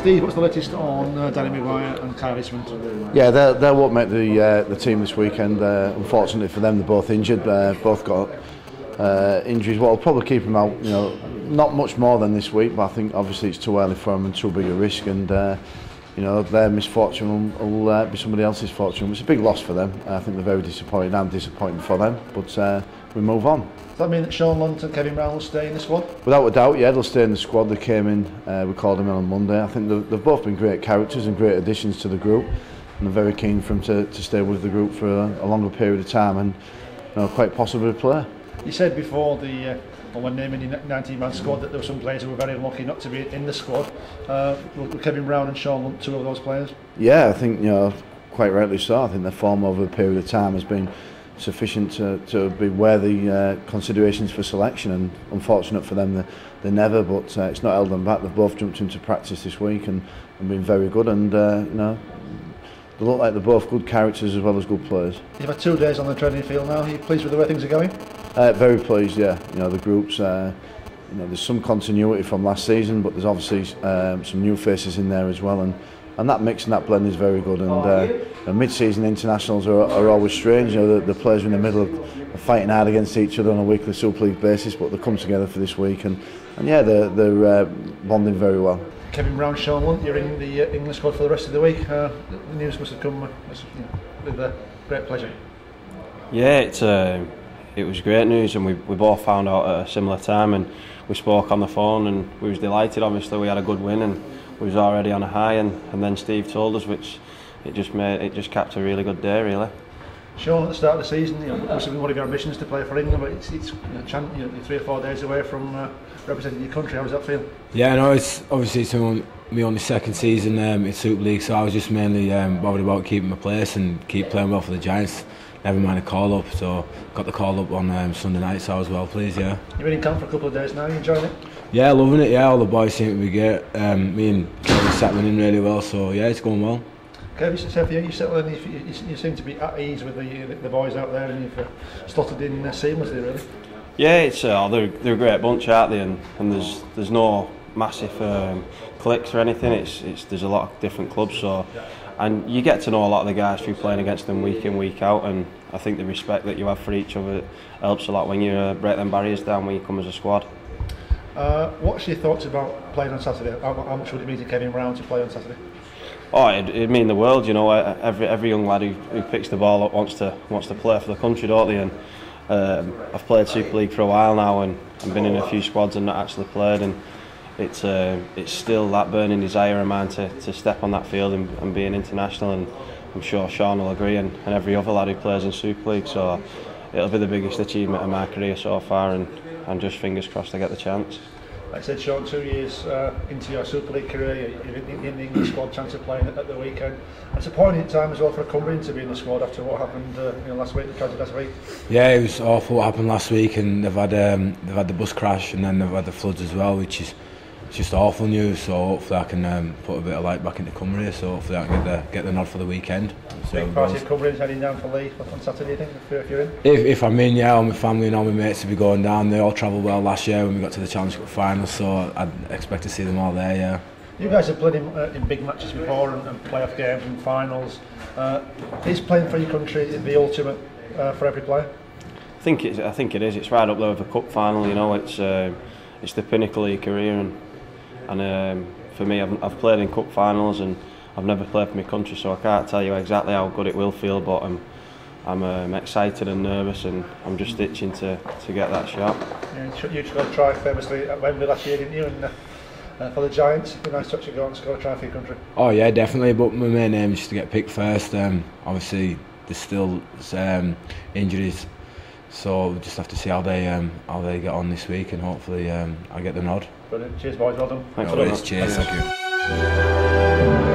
Steve, what's the latest on Danny McGuire and Kyle Eastmond? Yeah, they won't make the team this weekend. Unfortunately for them, they're both injured. Both got injuries. What will probably keep them out, not much more than this week. But I think obviously it's too early for them and too big a risk. And their misfortune will be somebody else's fortune. It's a big loss for them. I think they're very disappointed. I'm disappointed for them. But we move on. Does that mean that Shaun, Lunt and Kevin Brown will stay in the squad? Without a doubt, yeah, they'll stay in the squad. They came in, we called them in on Monday. I think they've both been great characters and great additions to the group, and I'm very keen for them to stay with the group for a longer period of time and quite possibly play. You said before when naming the 19-man squad that there were some players who were very unlucky not to be in the squad. Were Kevin Brown and Shaun Lunt two of those players? Yeah, I think quite rightly so. I think their form over a period of time has been sufficient to be worthy considerations for selection, and unfortunate for them they never, but it's not held them back. They've both jumped into practice this week and been very good, and they look like they're both good characters as well as good players. You've had 2 days on the training field now. Are you pleased with the way things are going? Very pleased, yeah. The group's there's some continuity from last season, but there's obviously some new faces in there as well, and that mix and that blend is very good. And mid-season internationals are always strange. The players in the middle are fighting hard against each other on a weekly Super League basis, but they come together for this week, and yeah, they're bonding very well. Kevin Brown, Shaun Lunt, you're in the English squad for the rest of the week. The news must have come with great pleasure. Yeah, it was great news, and we both found out at a similar time, and we spoke on the phone, and we was delighted. Obviously, we had a good win, and we was already on a high, and then Steve told us, which it just capped a really good day, really. Shaun, at the start of the season, must have been one of your ambitions to play for England, but it's you're 3 or 4 days away from representing your country. How does that feel? Yeah, no, it's obviously my only second season in Super League, so I was just mainly bothered about keeping my place and keep playing well for the Giants. Never mind a call up, so got the call up on Sunday night, so I was well pleased. Yeah. You've been in camp for a couple of days now. You enjoying it? Yeah, loving it. Yeah, all the boys seem to be great. Me and Kevin settling in really well, so yeah, it's going well. Kevin, you settled in. You seem to be at ease with the boys out there, and you've slotted in seamlessly, really. Yeah, it's they're a great bunch, aren't they? And there's no massive cliques or anything. There's a lot of different clubs, so. And you get to know a lot of the guys through playing against them week in, week out, and I think the respect that you have for each other helps a lot when you break them barriers down when you come as a squad. What's your thoughts about playing on Saturday? How much would it mean to Kevin Brown to play on Saturday? Oh, it'd mean the world, Every young lad who picks the ball up wants to play for the country, don't they? And I've played Super League for a while now, and I've been in a few squads and not actually played, and it's still that burning desire of mine to step on that field and be an international, and I'm sure Shaun will agree, and every other lad who plays in Super League, so it'll be the biggest achievement of my career so far, and I'm just fingers crossed I get the chance. Like I said, Shaun, 2 years into your Super League career, you're in the English squad, chance of playing at the weekend. It's a poignant time as well for a Cumbrian to be in the squad after what happened last week, the tragedy last week. Yeah, it was awful what happened last week, and they've had the bus crash, and then they've had the floods as well, which is just awful news. So hopefully I can put a bit of light back into Cumbria, so hopefully I can get the nod for the weekend. Big party of Cumbrians heading down for Leigh on Saturday, you think, if you're in? If I'm in, yeah, all my family and all my mates will be going down. They all travelled well last year when we got to the Challenge Cup final, so I'd expect to see them all there, yeah. You guys have played in big matches before and playoff games and finals. Is playing for your country the ultimate for every player? I think it is. It's right up there with a cup final. It's the pinnacle of your career, and for me, I've played in cup finals and I've never played for my country, so I can't tell you exactly how good it will feel. But I'm excited and nervous, and I'm just itching to get that shot. Yeah, you scored a try famously at Wembley last year, didn't you? And for the Giants, it'd be nice to actually go and score a try for your country. Oh yeah, definitely. But my main aim is just to get picked first. Obviously, there's still injuries, so we'll just have to see how they get on this week, and hopefully I get the nod. Brilliant. Cheers, boys. Well done. Thanks a lot. Cheers. Thank you.